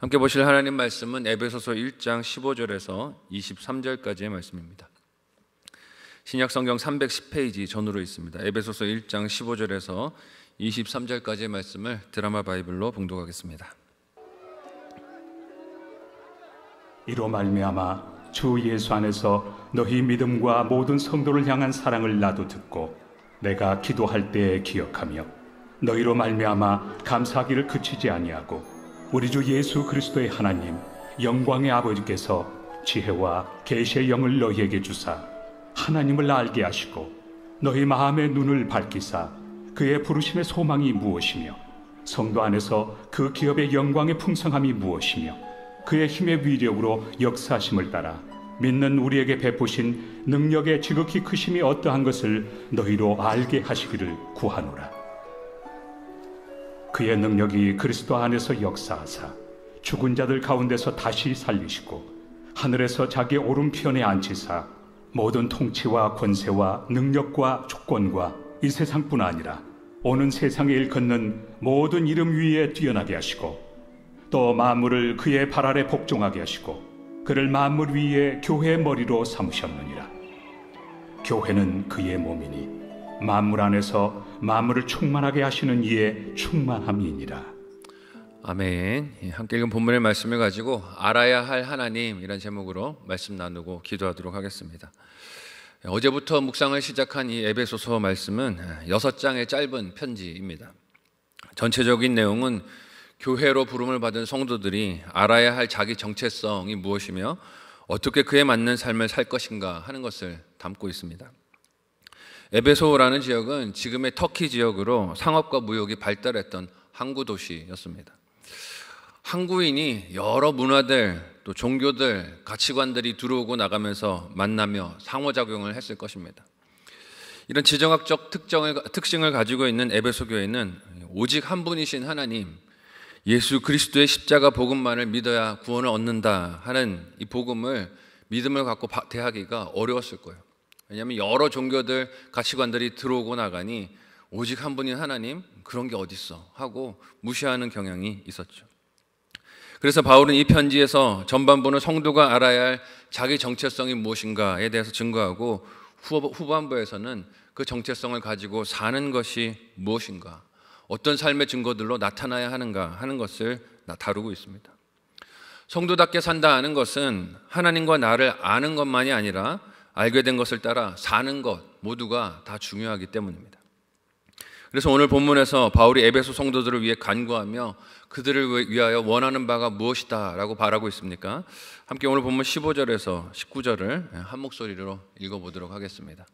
함께 보실 하나님 말씀은 에베소서 1장 15절에서 23절까지의 말씀입니다. 신약 성경 310페이지 전후로 있습니다. 에베소서 1장 15절에서 23절까지의 말씀을 드라마 바이블로 봉독하겠습니다. 이로 말미암아 주 예수 안에서 너희 믿음과 모든 성도를 향한 사랑을 나도 듣고 내가 기도할 때에 기억하며 너희로 말미암아 감사하기를 그치지 아니하고 우리 주 예수 그리스도의 하나님 영광의 아버지께서 지혜와 계시의 영을 너희에게 주사 하나님을 알게 하시고 너희 마음의 눈을 밝히사 그의 부르심의 소망이 무엇이며 성도 안에서 그 기업의 영광의 풍성함이 무엇이며 그의 힘의 위력으로 역사하심을 따라 믿는 우리에게 베푸신 능력의 지극히 크심이 어떠한 것을 너희로 알게 하시기를 구하노라. 그의 능력이 그리스도 안에서 역사하사 죽은 자들 가운데서 다시 살리시고 하늘에서 자기 오른편에 앉히사 모든 통치와 권세와 능력과 주권과 이 세상뿐 아니라 오는 세상에 일컫는 모든 이름 위에 뛰어나게 하시고 또 만물을 그의 발 아래 복종하게 하시고 그를 만물 위에 교회의 머리로 삼으셨느니라. 교회는 그의 몸이니 만물 안에서 만물을 충만하게 하시는 이의 충만함이니라. 아멘. 함께 읽은 본문의 말씀을 가지고 알아야 할 하나님이라는 제목으로 말씀 나누고 기도하도록 하겠습니다. 어제부터 묵상을 시작한 이 에베소서 말씀은 6장의 짧은 편지입니다. 전체적인 내용은 교회로 부름을 받은 성도들이 알아야 할 자기 정체성이 무엇이며 어떻게 그에 맞는 삶을 살 것인가 하는 것을 담고 있습니다. 에베소라는 지역은 지금의 터키 지역으로 상업과 무역이 발달했던 항구 도시였습니다. 항구인이 여러 문화들, 또 종교들, 가치관들이 들어오고 나가면서 만나며 상호작용을 했을 것입니다. 이런 지정학적 특징을 가지고 있는 에베소 교회는 오직 한 분이신 하나님, 예수 그리스도의 십자가 복음만을 믿어야 구원을 얻는다 하는 이 복음을 믿음을 갖고 대하기가 어려웠을 거예요. 왜냐하면 여러 종교들, 가치관들이 들어오고 나가니 오직 한 분인 하나님, 그런 게 어딨어 하고 무시하는 경향이 있었죠. 그래서 바울은 이 편지에서 전반부는 성도가 알아야 할 자기 정체성이 무엇인가에 대해서 증거하고 후반부에서는 그 정체성을 가지고 사는 것이 무엇인가, 어떤 삶의 증거들로 나타나야 하는가 하는 것을 다루고 있습니다. 성도답게 산다 하는 것은 하나님과 나를 아는 것만이 아니라 알게 된 것을 따라 사는 것 모두가 다 중요하기 때문입니다. 그래서 오늘 본문에서 바울이 에베소 성도들을 위해 간구하며 그들을 위하여 원하는 바가 무엇이다 라고 바라고 있습니까? 함께 오늘 본문 15절에서 19절을 한 목소리로 읽어보도록 하겠습니다.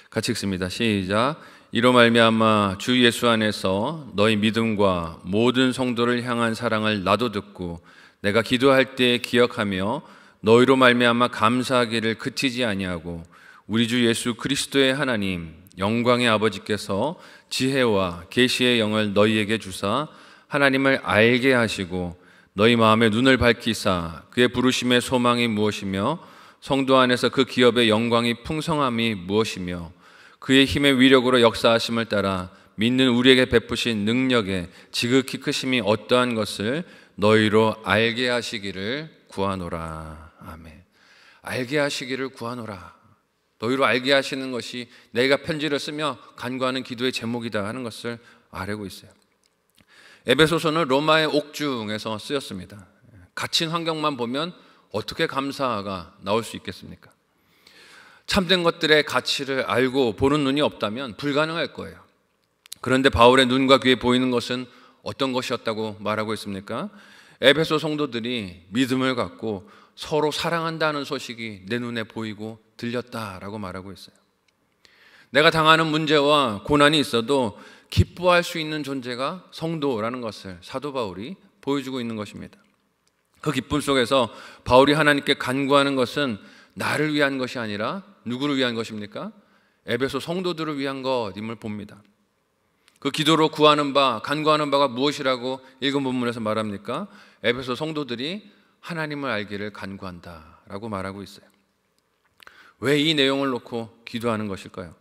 같이 읽습니다. 시작. 이로 말미암아 주 예수 안에서 너희 믿음과 모든 성도를 향한 사랑을 나도 듣고 내가 기도할 때 기억하며 너희로 말미암아 감사하기를 그치지 아니하고 우리 주 예수 그리스도의 하나님 영광의 아버지께서 지혜와 계시의 영을 너희에게 주사 하나님을 알게 하시고 너희 마음의 눈을 밝히사 그의 부르심의 소망이 무엇이며 성도 안에서 그 기업의 영광이 풍성함이 무엇이며 그의 힘의 위력으로 역사하심을 따라 믿는 우리에게 베푸신 능력의 지극히 크심이 어떠한 것을 너희로 알게 하시기를 구하노라. 아멘. 알게 하시기를 구하노라. 너희로 알게 하시는 것이 내가 편지를 쓰며 간구하는 기도의 제목이다 하는 것을 아뢰고 있어요. 에베소서는 로마의 옥중에서 쓰였습니다. 갇힌 환경만 보면 어떻게 감사가 나올 수 있겠습니까? 참된 것들의 가치를 알고 보는 눈이 없다면 불가능할 거예요. 그런데 바울의 눈과 귀에 보이는 것은 어떤 것이었다고 말하고 있습니까? 에베소 성도들이 믿음을 갖고 서로 사랑한다는 소식이 내 눈에 보이고 들렸다라고 말하고 있어요. 내가 당하는 문제와 고난이 있어도 기뻐할 수 있는 존재가 성도라는 것을 사도 바울이 보여주고 있는 것입니다. 그 기쁨 속에서 바울이 하나님께 간구하는 것은 나를 위한 것이 아니라 누구를 위한 것입니까? 에베소 성도들을 위한 것임을 봅니다. 그 기도로 구하는 바, 간구하는 바가 무엇이라고 읽은 본문에서 말합니까? 에베소 성도들이 하나님을 알기를 간구한다라고 말하고 있어요. 왜 이 내용을 놓고 기도하는 것일까요?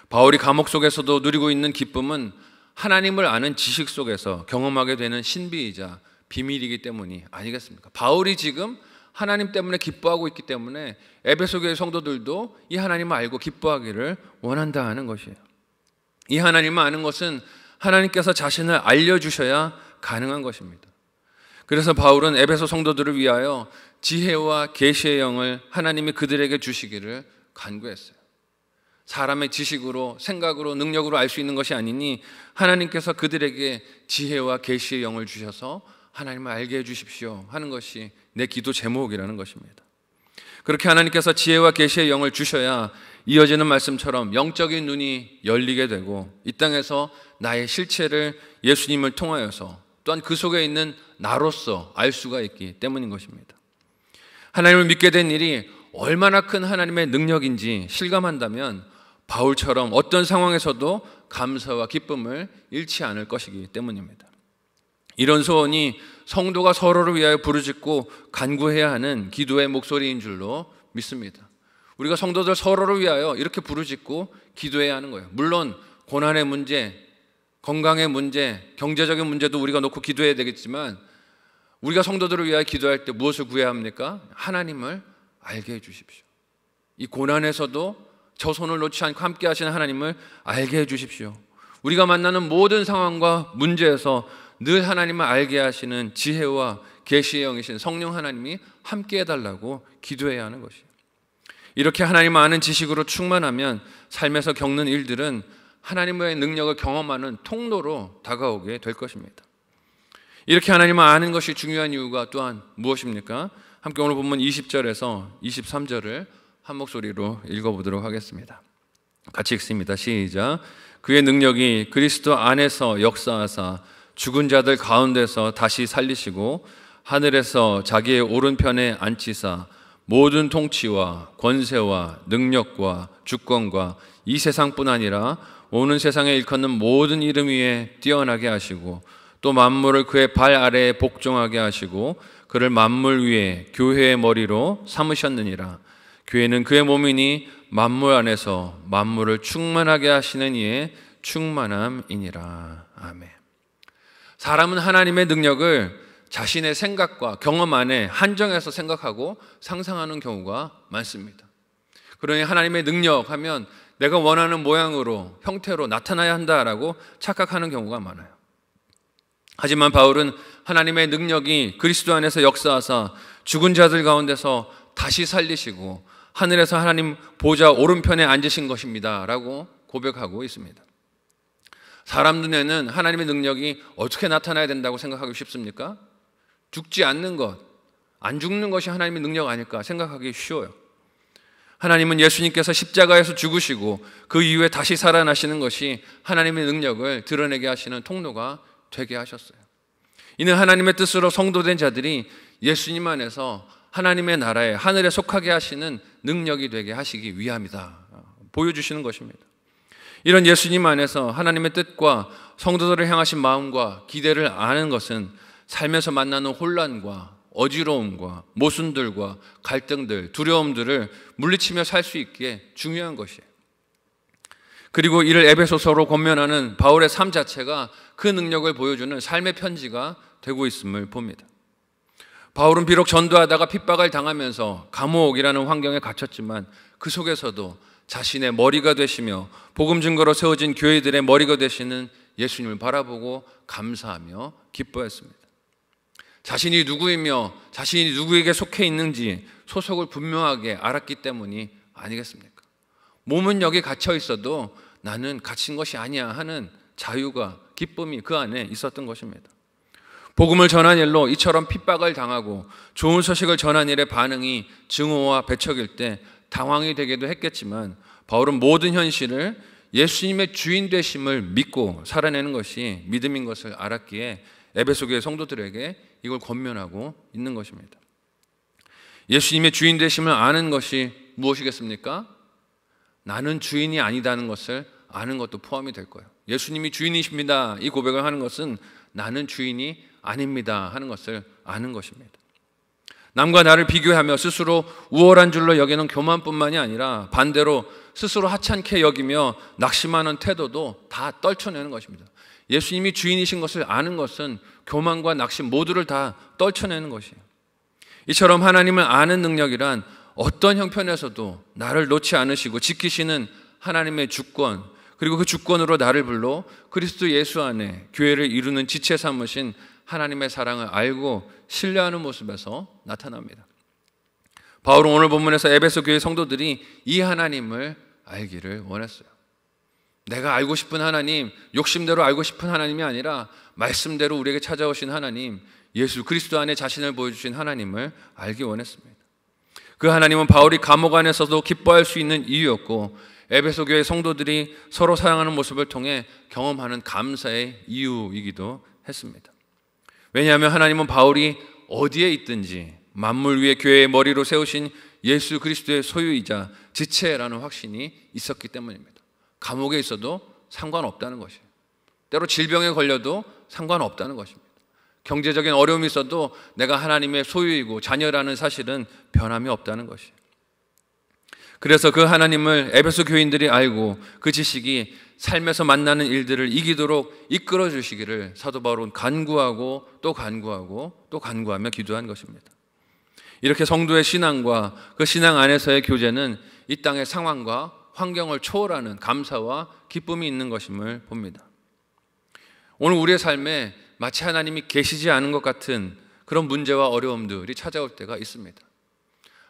바울이 감옥 속에서도 누리고 있는 기쁨은 하나님을 아는 지식 속에서 경험하게 되는 신비이자 비밀이기 때문이 아니겠습니까? 바울이 지금 하나님 때문에 기뻐하고 있기 때문에 에베소 교회 성도들도 이 하나님을 알고 기뻐하기를 원한다 하는 것이에요. 이 하나님을 아는 것은 하나님께서 자신을 알려주셔야 가능한 것입니다. 그래서 바울은 에베소 성도들을 위하여 지혜와 계시의 영을 하나님이 그들에게 주시기를 간구했어요. 사람의 지식으로, 생각으로, 능력으로 알 수 있는 것이 아니니 하나님께서 그들에게 지혜와 계시의 영을 주셔서 하나님을 알게 해주십시오 하는 것이 내 기도 제목이라는 것입니다. 그렇게 하나님께서 지혜와 계시의 영을 주셔야 이어지는 말씀처럼 영적인 눈이 열리게 되고 이 땅에서 나의 실체를 예수님을 통하여서 또한 그 속에 있는 나로서 알 수가 있기 때문인 것입니다. 하나님을 믿게 된 일이 얼마나 큰 하나님의 능력인지 실감한다면 바울처럼 어떤 상황에서도 감사와 기쁨을 잃지 않을 것이기 때문입니다. 이런 소원이 성도가 서로를 위하여 부르짖고 간구해야 하는 기도의 목소리인 줄로 믿습니다. 우리가 성도들 서로를 위하여 이렇게 부르짖고 기도해야 하는 거예요. 물론 고난의 문제, 건강의 문제, 경제적인 문제도 우리가 놓고 기도해야 되겠지만 우리가 성도들을 위하여 기도할 때 무엇을 구해야 합니까? 하나님을 알게 해 주십시오. 이 고난에서도 저 손을 놓지 않고 함께 하시는 하나님을 알게 해 주십시오. 우리가 만나는 모든 상황과 문제에서 늘 하나님을 알게 하시는 지혜와 계시의 영이신 성령 하나님이 함께 해달라고 기도해야 하는 것이에요. 이렇게 하나님을 아는 지식으로 충만하면 삶에서 겪는 일들은 하나님의 능력을 경험하는 통로로 다가오게 될 것입니다. 이렇게 하나님을 아는 것이 중요한 이유가 또한 무엇입니까? 함께 오늘 본문 20절에서 23절을 한 목소리로 읽어보도록 하겠습니다. 같이 읽습니다. 시작. 그의 능력이 그리스도 안에서 역사하사 죽은 자들 가운데서 다시 살리시고 하늘에서 자기의 오른편에 앉히사 모든 통치와 권세와 능력과 주권과 이 세상뿐 아니라 오는 세상에 일컫는 모든 이름 위에 뛰어나게 하시고 또 만물을 그의 발 아래에 복종하게 하시고 그를 만물 위에 교회의 머리로 삼으셨느니라. 교회는 그의 몸이니 만물 안에서 만물을 충만하게 하시는 이의 충만함이니라. 아멘. 사람은 하나님의 능력을 자신의 생각과 경험 안에 한정해서 생각하고 상상하는 경우가 많습니다. 그러니 하나님의 능력 하면 내가 원하는 모양으로, 형태로 나타나야 한다라고 착각하는 경우가 많아요. 하지만 바울은 하나님의 능력이 그리스도 안에서 역사하사 죽은 자들 가운데서 다시 살리시고 하늘에서 하나님 보좌 오른편에 앉으신 것입니다 라고 고백하고 있습니다. 사람 눈에는 하나님의 능력이 어떻게 나타나야 된다고 생각하기 쉽습니까? 죽지 않는 것, 안 죽는 것이 하나님의 능력 아닐까 생각하기 쉬워요. 하나님은 예수님께서 십자가에서 죽으시고 그 이후에 다시 살아나시는 것이 하나님의 능력을 드러내게 하시는 통로가 되게 하셨어요. 이는 하나님의 뜻으로 성도된 자들이 예수님 안에서 하나님의 나라에 하늘에 속하게 하시는 능력이 되게 하시기 위함이다 보여주시는 것입니다. 이런 예수님 안에서 하나님의 뜻과 성도들을 향하신 마음과 기대를 아는 것은 삶에서 만나는 혼란과 어지러움과 모순들과 갈등들, 두려움들을 물리치며 살 수 있기에 중요한 것이에요. 그리고 이를 에베소서로 권면하는 바울의 삶 자체가 그 능력을 보여주는 삶의 편지가 되고 있음을 봅니다. 바울은 비록 전도하다가 핍박을 당하면서 감옥이라는 환경에 갇혔지만 그 속에서도 자신의 머리가 되시며 복음 증거로 세워진 교회들의 머리가 되시는 예수님을 바라보고 감사하며 기뻐했습니다. 자신이 누구이며 자신이 누구에게 속해 있는지 소속을 분명하게 알았기 때문이 아니겠습니까? 몸은 여기 갇혀 있어도 나는 갇힌 것이 아니야 하는 자유가 기쁨이 그 안에 있었던 것입니다. 복음을 전한 일로 이처럼 핍박을 당하고 좋은 소식을 전한 일의 반응이 증오와 배척일 때 당황이 되기도 했겠지만 바울은 모든 현실을 예수님의 주인 되심을 믿고 살아내는 것이 믿음인 것을 알았기에 에베소 교회 성도들에게 이걸 권면하고 있는 것입니다. 예수님의 주인 되심을 아는 것이 무엇이겠습니까? 나는 주인이 아니다는 것을 아는 것도 포함이 될 거예요. 예수님이 주인이십니다. 이 고백을 하는 것은 나는 주인이 아닙니다 하는 것을 아는 것입니다. 남과 나를 비교하며 스스로 우월한 줄로 여기는 교만뿐만이 아니라 반대로 스스로 하찮게 여기며 낙심하는 태도도 다 떨쳐내는 것입니다. 예수님이 주인이신 것을 아는 것은 교만과 낙심 모두를 다 떨쳐내는 것이에요. 이처럼 하나님을 아는 능력이란 어떤 형편에서도 나를 놓지 않으시고 지키시는 하나님의 주권, 그리고 그 주권으로 나를 불러 그리스도 예수 안에 교회를 이루는 지체 삼으신 하나님의 사랑을 알고 신뢰하는 모습에서 나타납니다. 바울은 오늘 본문에서 에베소 교회 성도들이 이 하나님을 알기를 원했어요. 내가 알고 싶은 하나님, 욕심대로 알고 싶은 하나님이 아니라 말씀대로 우리에게 찾아오신 하나님, 예수 그리스도 안에 자신을 보여주신 하나님을 알기 원했습니다. 그 하나님은 바울이 감옥 안에서도 기뻐할 수 있는 이유였고, 에베소 교회 성도들이 서로 사랑하는 모습을 통해 경험하는 감사의 이유이기도 했습니다. 왜냐하면 하나님은 바울이 어디에 있든지 만물 위에 교회의 머리로 세우신 예수 그리스도의 소유이자 지체라는 확신이 있었기 때문입니다. 감옥에 있어도 상관없다는 것이에요. 때로 질병에 걸려도 상관없다는 것입니다. 경제적인 어려움이 있어도 내가 하나님의 소유이고 자녀라는 사실은 변함이 없다는 것이에요. 그래서 그 하나님을 에베소 교인들이 알고 그 지식이 삶에서 만나는 일들을 이기도록 이끌어 주시기를 사도 바울은 간구하고 또 간구하고 또 간구하며 기도한 것입니다. 이렇게 성도의 신앙과 그 신앙 안에서의 교제는 이 땅의 상황과 환경을 초월하는 감사와 기쁨이 있는 것임을 봅니다. 오늘 우리의 삶에 마치 하나님이 계시지 않은 것 같은 그런 문제와 어려움들이 찾아올 때가 있습니다.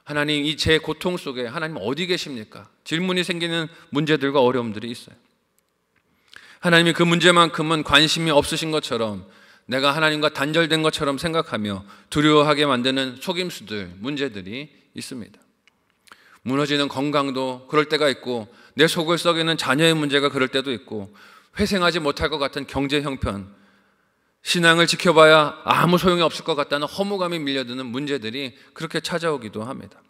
하나님, 이 제 고통 속에 하나님 어디 계십니까? 질문이 생기는 문제들과 어려움들이 있어요. 하나님이 그 문제만큼은 관심이 없으신 것처럼, 내가 하나님과 단절된 것처럼 생각하며 두려워하게 만드는 속임수들, 문제들이 있습니다. 무너지는 건강도 그럴 때가 있고, 내 속을 썩이는 자녀의 문제가 그럴 때도 있고, 회생하지 못할 것 같은 경제 형편, 신앙을 지켜봐야 아무 소용이 없을 것 같다는 허무감이 밀려드는 문제들이 그렇게 찾아오기도 합니다.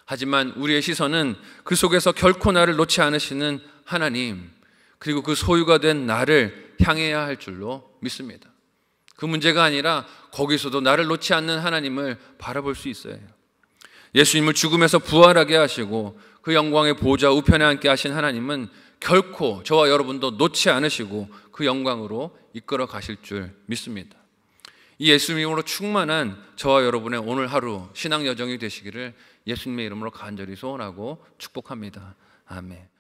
하지만 우리의 시선은 그 속에서 결코 나를 놓지 않으시는 하나님, 그리고 그 소유가 된 나를 향해야 할 줄로 믿습니다. 그 문제가 아니라 거기서도 나를 놓지 않는 하나님을 바라볼 수 있어야 해요. 예수님을 죽음에서 부활하게 하시고 그 영광의 보좌 우편에 앉게 하신 하나님은 결코 저와 여러분도 놓지 않으시고 그 영광으로 이끌어 가실 줄 믿습니다. 이 예수님으로 충만한 저와 여러분의 오늘 하루 신앙 여정이 되시기를 예수님의 이름으로 간절히 소원하고 축복합니다. 아멘.